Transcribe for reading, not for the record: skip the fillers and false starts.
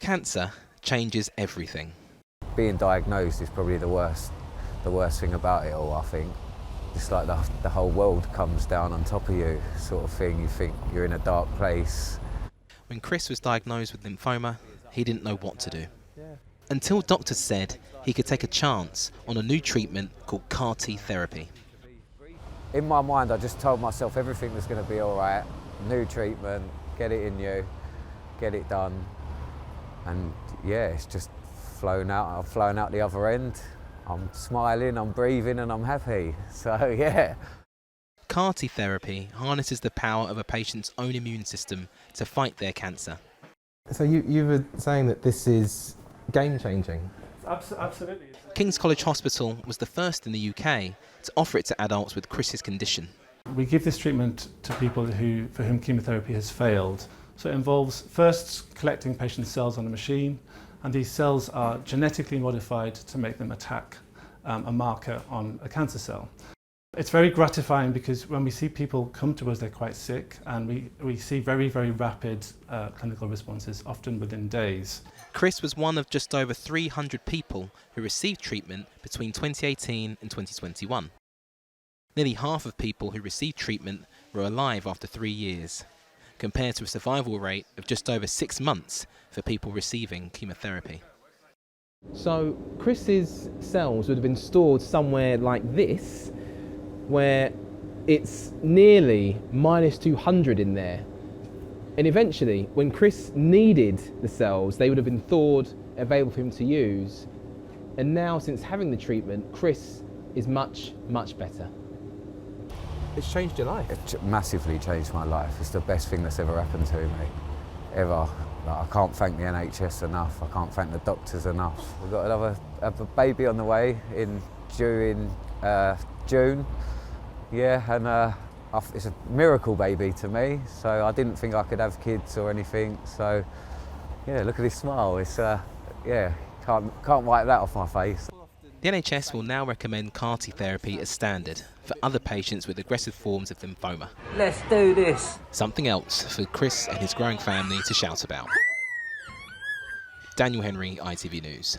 cancer changes everything. Being diagnosed is probably the worst thing about it all, I think. It's like the whole world comes down on top of you, sort of thing. You think you're in a dark place. When Chris was diagnosed with lymphoma, he didn't know what to do. Until doctors said he could take a chance on a new treatment called CAR-T therapy. In my mind, I just told myself everything was going to be all right. New treatment, get it in you, get it done. And yeah, it's just flown out. I've flown out the other end. I'm smiling, I'm breathing, and I'm happy. So yeah. CAR-T therapy harnesses the power of a patient's own immune system to fight their cancer. So you were saying that this is game-changing? Absolutely. King's College Hospital was the first in the UK to offer it to adults with Chris's condition. We give this treatment to people for whom chemotherapy has failed. So it involves first collecting patient cells on a machine, and these cells are genetically modified to make them attack a marker on a cancer cell. It's very gratifying because when we see people come to us, they're quite sick, and we see very, very rapid clinical responses, often within days. Chris was one of just over 300 people who received treatment between 2018 and 2021. Nearly half of people who received treatment were alive after 3 years, compared to a survival rate of just over 6 months for people receiving chemotherapy. So Chris's cells would have been stored somewhere like this, where it's nearly -200 in there. And eventually, when Chris needed the cells, they would have been thawed, available for him to use. And now, since having the treatment, Chris is much, much better. It's changed your life? It massively changed my life. It's the best thing that's ever happened to me, ever. Like, I can't thank the NHS enough. I can't thank the doctors enough. We've got a baby on the way during June. Yeah, and it's a miracle baby to me. So I didn't think I could have kids or anything. So yeah, look at this smile. It's yeah, can't wipe that off my face. The NHS will now recommend CAR-T therapy as standard for other patients with aggressive forms of lymphoma. Let's do this. Something else for Chris and his growing family to shout about. Daniel Henry, ITV News.